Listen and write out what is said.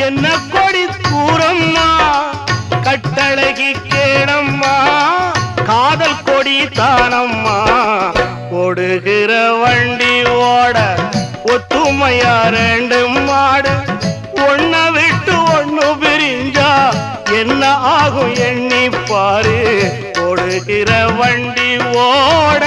என்ன கொடி கூறம்மா கட்டழகி கேடம்மா காதல் கொடி தானம்மா ஓடுகிற வண்டி ஓட ஒத்துமையா ரெண்டு மாடு ஒன்ன விட்டு ஒண்ணு பிரிஞ்சா என்ன ஆகும் எண்ணி பாரு ஓடுகிற வண்டி ஓட